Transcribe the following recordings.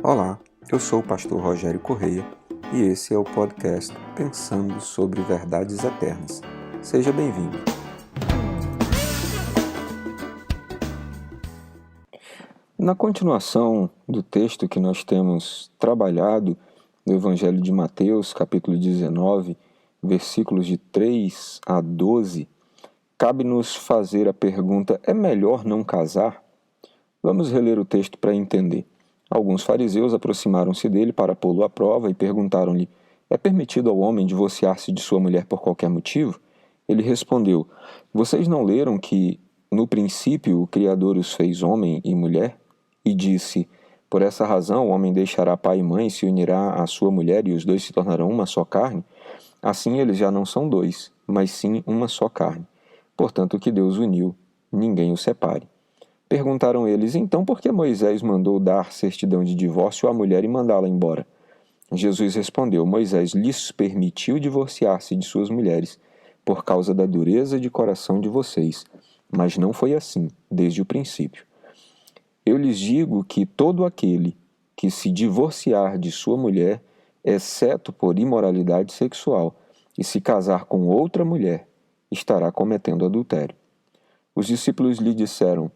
Olá, eu sou o pastor Rogério Correia e esse é o podcast Pensando sobre Verdades Eternas. Seja bem-vindo. Na continuação do texto que nós temos trabalhado no Evangelho de Mateus, capítulo 19, versículos de 3 a 12, cabe-nos fazer a pergunta: é melhor não casar? Vamos reler o texto para entender. Alguns fariseus aproximaram-se dele para pô-lo à prova e perguntaram-lhe: é permitido ao homem divorciar-se de sua mulher por qualquer motivo? Ele respondeu: vocês não leram que, no princípio, o Criador os fez homem e mulher? E disse: por essa razão o homem deixará pai e mãe, se unirá à sua mulher e os dois se tornarão uma só carne? Assim eles já não são dois, mas sim uma só carne. Portanto, o que Deus uniu, ninguém o separe. Perguntaram eles: então por que Moisés mandou dar certidão de divórcio à mulher e mandá-la embora? Jesus respondeu: Moisés lhes permitiu divorciar-se de suas mulheres por causa da dureza de coração de vocês, mas não foi assim desde o princípio. Eu lhes digo que todo aquele que se divorciar de sua mulher, exceto por imoralidade sexual, e se casar com outra mulher, estará cometendo adultério. Os discípulos lhe disseram: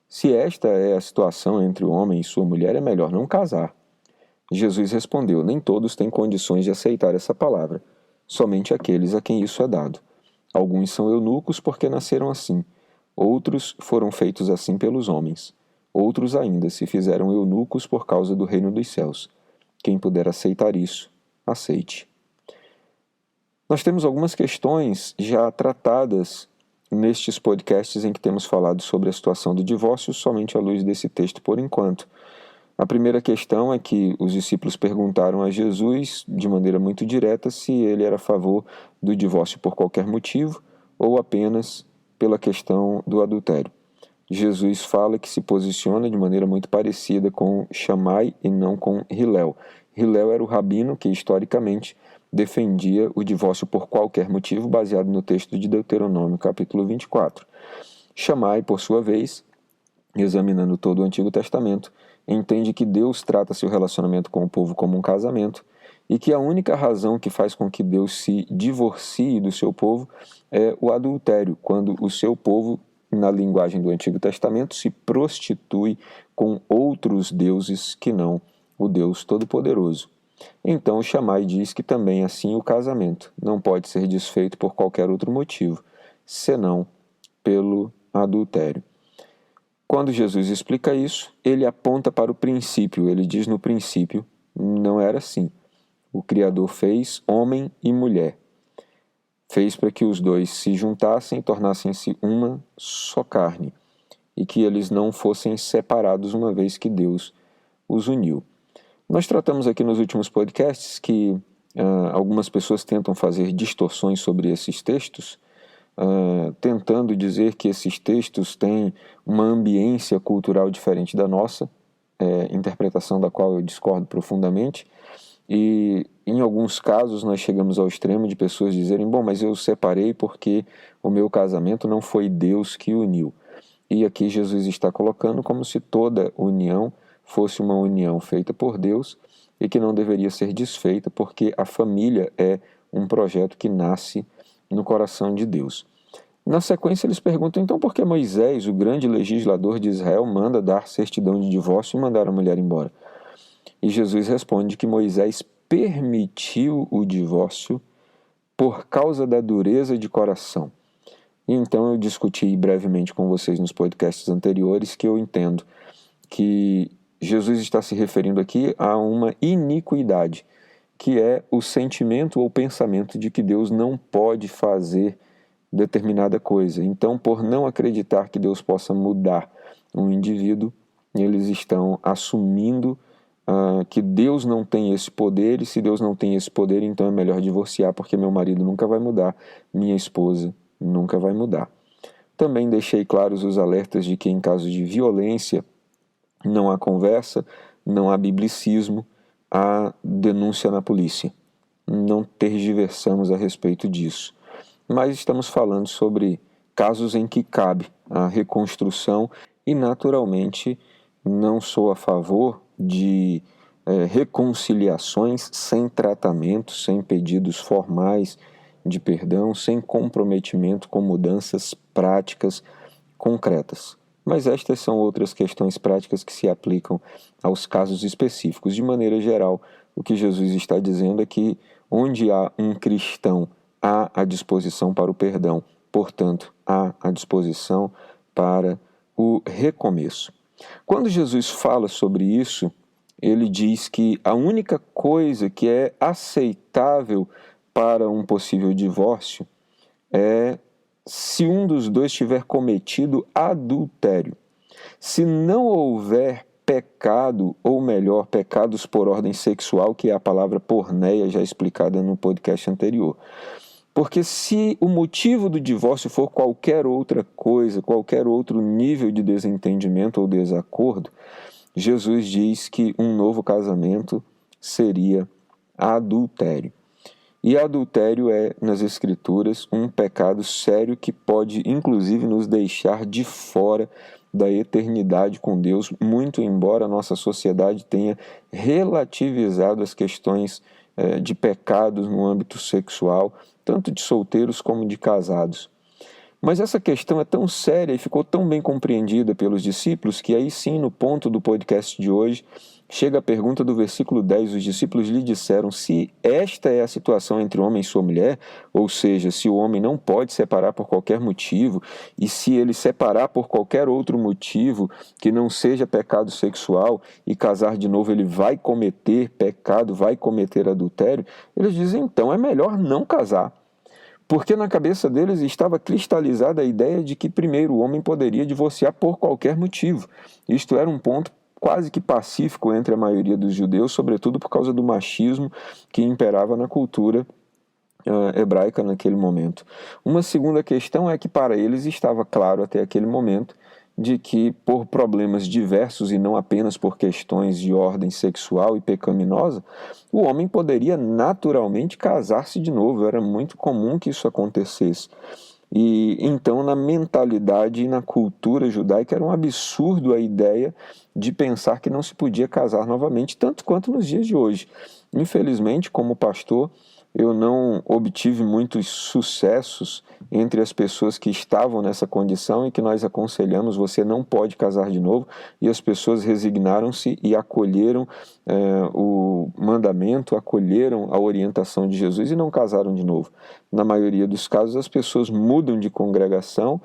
se esta é a situação entre o homem e sua mulher, é melhor não casar. Jesus respondeu: nem todos têm condições de aceitar essa palavra, somente aqueles a quem isso é dado. Alguns são eunucos porque nasceram assim, outros foram feitos assim pelos homens. Outros ainda se fizeram eunucos por causa do reino dos céus. Quem puder aceitar isso, aceite. Nós temos algumas questões já tratadas nestes podcasts em que temos falado sobre a situação do divórcio, somente à luz desse texto por enquanto. A primeira questão é que os discípulos perguntaram a Jesus, de maneira muito direta, se ele era a favor do divórcio por qualquer motivo ou apenas pela questão do adultério. Jesus fala que se posiciona de maneira muito parecida com Shammai e não com Hillel. Hillel era o rabino que, historicamente, defendia o divórcio por qualquer motivo, baseado no texto de Deuteronômio, capítulo 24. Shammai, por sua vez, examinando todo o Antigo Testamento, entende que Deus trata seu relacionamento com o povo como um casamento e que a única razão que faz com que Deus se divorcie do seu povo é o adultério, quando o seu povo, na linguagem do Antigo Testamento, se prostitui com outros deuses que não o Deus Todo-Poderoso. Então o Shammai diz que também assim o casamento não pode ser desfeito por qualquer outro motivo, senão pelo adultério. Quando Jesus explica isso, ele aponta para o princípio. Ele diz: no princípio não era assim. O Criador fez homem e mulher. Fez para que os dois se juntassem e tornassem-se uma só carne, e que eles não fossem separados uma vez que Deus os uniu. Nós tratamos aqui nos últimos podcasts que algumas pessoas tentam fazer distorções sobre esses textos, tentando dizer que esses textos têm uma ambiência cultural diferente da nossa, interpretação da qual eu discordo profundamente. E em alguns casos nós chegamos ao extremo de pessoas dizerem: bom, mas eu separei porque o meu casamento não foi Deus que uniu. E aqui Jesus está colocando como se toda união fosse uma união feita por Deus e que não deveria ser desfeita porque a família é um projeto que nasce no coração de Deus. Na sequência eles perguntam: então por que Moisés, o grande legislador de Israel, manda dar certidão de divórcio e mandar a mulher embora? E Jesus responde que Moisés permitiu o divórcio por causa da dureza de coração. E então eu discuti brevemente com vocês nos podcasts anteriores que eu entendo que Jesus está se referindo aqui a uma iniquidade, que é o sentimento ou pensamento de que Deus não pode fazer determinada coisa. Então, por não acreditar que Deus possa mudar um indivíduo, eles estão assumindo que Deus não tem esse poder, e se Deus não tem esse poder, então é melhor divorciar, porque meu marido nunca vai mudar, minha esposa nunca vai mudar. Também deixei claros os alertas de que em caso de violência não há conversa, não há biblicismo, há denúncia na polícia. Não tergiversamos a respeito disso. Mas estamos falando sobre casos em que cabe a reconstrução e, naturalmente, não sou a favor de reconciliações sem tratamento, sem pedidos formais de perdão, sem comprometimento com mudanças práticas concretas. Mas estas são outras questões práticas que se aplicam aos casos específicos. De maneira geral, o que Jesus está dizendo é que onde há um cristão, há a disposição para o perdão. Portanto, há a disposição para o recomeço. Quando Jesus fala sobre isso, ele diz que a única coisa que é aceitável para um possível divórcio é se um dos dois tiver cometido adultério. Se não houver pecado, ou melhor, pecados por ordem sexual, que é a palavra porneia já explicada no podcast anterior. Porque se o motivo do divórcio for qualquer outra coisa, qualquer outro nível de desentendimento ou desacordo, Jesus diz que um novo casamento seria adultério. E adultério é, nas Escrituras, um pecado sério que pode, inclusive, nos deixar de fora da eternidade com Deus, muito embora a nossa sociedade tenha relativizado as questões de pecados no âmbito sexual, tanto de solteiros como de casados. Mas essa questão é tão séria e ficou tão bem compreendida pelos discípulos que aí sim, no ponto do podcast de hoje, chega a pergunta do versículo 10, os discípulos lhe disseram, se esta é a situação entre o homem e sua mulher, ou seja, se o homem não pode separar por qualquer motivo, e se ele separar por qualquer outro motivo que não seja pecado sexual e casar de novo, ele vai cometer pecado, vai cometer adultério, eles dizem, então é melhor não casar. Porque na cabeça deles estava cristalizada a ideia de que primeiro o homem poderia divorciar por qualquer motivo. Isto era um ponto quase que pacífico entre a maioria dos judeus, sobretudo por causa do machismo que imperava na cultura hebraica naquele momento. Uma segunda questão é que para eles estava claro até aquele momento de que por problemas diversos e não apenas por questões de ordem sexual e pecaminosa, o homem poderia naturalmente casar-se de novo, era muito comum que isso acontecesse. E então na mentalidade e na cultura judaica era um absurdo a ideia de pensar que não se podia casar novamente, tanto quanto nos dias de hoje. Infelizmente, como pastor, eu não obtive muitos sucessos entre as pessoas que estavam nessa condição e que nós aconselhamos, você não pode casar de novo, e as pessoas resignaram-se e acolheram o mandamento, acolheram a orientação de Jesus e não casaram de novo. Na maioria dos casos, as pessoas mudam de congregação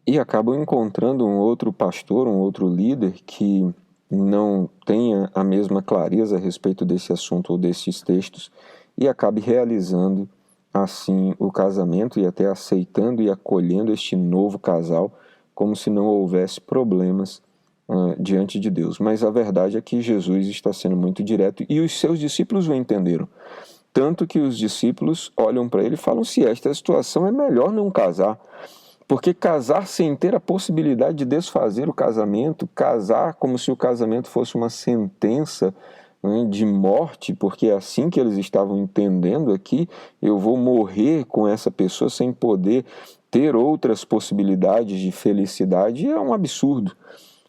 e acabam encontrando um outro pastor, um outro líder que não tenha a mesma clareza a respeito desse assunto ou desses textos, e acabe realizando assim o casamento e até aceitando e acolhendo este novo casal como se não houvesse problemas diante de Deus. Mas a verdade é que Jesus está sendo muito direto e os seus discípulos o entenderam. Tanto que os discípulos olham para ele e falam, se esta é a situação, é melhor não casar. Porque casar sem ter a possibilidade de desfazer o casamento, casar como se o casamento fosse uma sentença de morte, porque é assim que eles estavam entendendo aqui, eu vou morrer com essa pessoa sem poder ter outras possibilidades de felicidade, é um absurdo.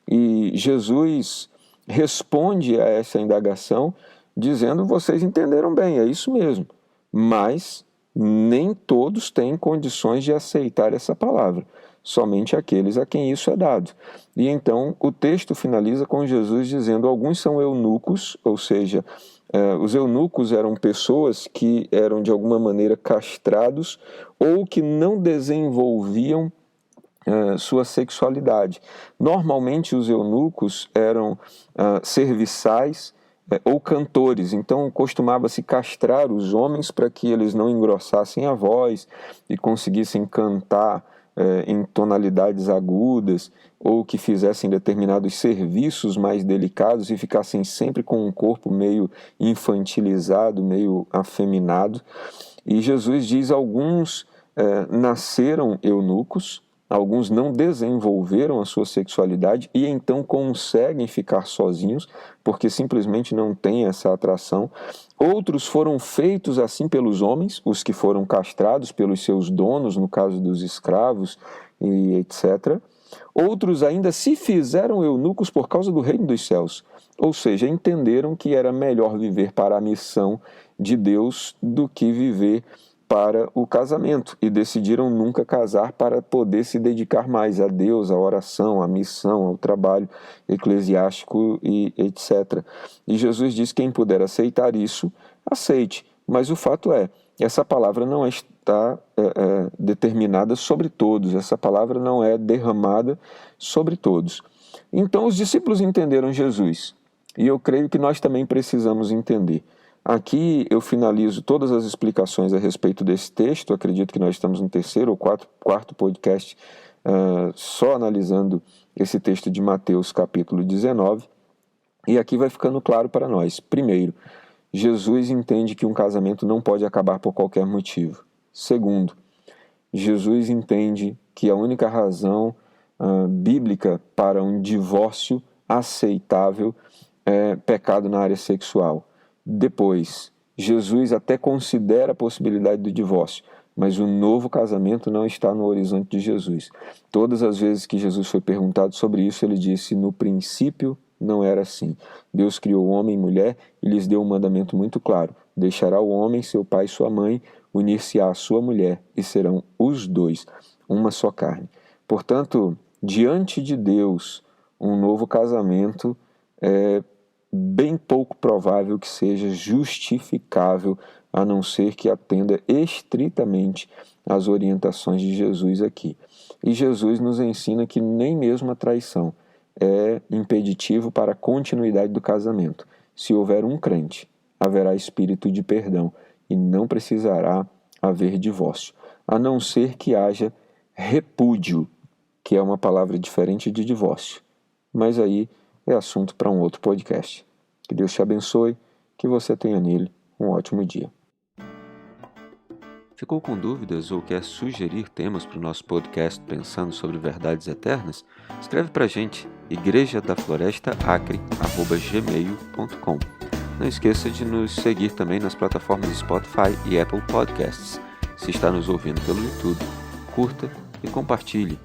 E Jesus responde a essa indagação dizendo, vocês entenderam bem, é isso mesmo, mas nem todos têm condições de aceitar essa palavra, somente aqueles a quem isso é dado. E então o texto finaliza com Jesus dizendo, alguns são eunucos, ou seja, os eunucos eram pessoas que eram de alguma maneira castrados ou que não desenvolviam sua sexualidade. Normalmente os eunucos eram serviçais ou cantores, então costumava-se castrar os homens para que eles não engrossassem a voz e conseguissem cantar em tonalidades agudas ou que fizessem determinados serviços mais delicados e ficassem sempre com um corpo meio infantilizado, meio afeminado. E Jesus diz, alguns nasceram eunucos, alguns não desenvolveram a sua sexualidade e então conseguem ficar sozinhos, porque simplesmente não têm essa atração. Outros foram feitos assim pelos homens, os que foram castrados pelos seus donos, no caso dos escravos e etc. Outros ainda se fizeram eunucos por causa do reino dos céus, Ou seja, entenderam que era melhor viver para a missão de Deus do que viver para o casamento e decidiram nunca casar para poder se dedicar mais a Deus, à oração, à missão, ao trabalho eclesiástico e etc. E Jesus diz que quem puder aceitar isso, aceite. Mas o fato é, essa palavra não está determinada sobre todos, essa palavra não é derramada sobre todos. Então os discípulos entenderam Jesus, e eu creio que nós também precisamos entender. Aqui eu finalizo todas as explicações a respeito desse texto. Acredito que nós estamos no terceiro ou quarto podcast só analisando esse texto de Mateus capítulo 19. E aqui vai ficando claro para nós. Primeiro, Jesus entende que um casamento não pode acabar por qualquer motivo. Segundo, Jesus entende que a única razão bíblica para um divórcio aceitável é pecado na área sexual. Depois, Jesus até considera a possibilidade do divórcio, mas o novo casamento não está no horizonte de Jesus. Todas as vezes que Jesus foi perguntado sobre isso, ele disse: no princípio não era assim. Deus criou homem e mulher e lhes deu um mandamento muito claro: deixará o homem, seu pai e sua mãe, unir-se-á à sua mulher, e serão os dois uma só carne. Portanto, diante de Deus, um novo casamento é bem pouco provável que seja justificável, a não ser que atenda estritamente às orientações de Jesus aqui. E Jesus nos ensina que nem mesmo a traição é impeditivo para a continuidade do casamento. Se houver um crente, haverá espírito de perdão e não precisará haver divórcio, a não ser que haja repúdio, que é uma palavra diferente de divórcio. Mas aí é assunto para um outro podcast. Que Deus te abençoe, que você tenha nele um ótimo dia. Ficou com dúvidas ou quer sugerir temas para o nosso podcast Pensando sobre Verdades Eternas? Escreve para a gente, igrejadaflorestaacre@gmail.com. Não esqueça de nos seguir também nas plataformas Spotify e Apple Podcasts. Se está nos ouvindo pelo YouTube, curta e compartilhe.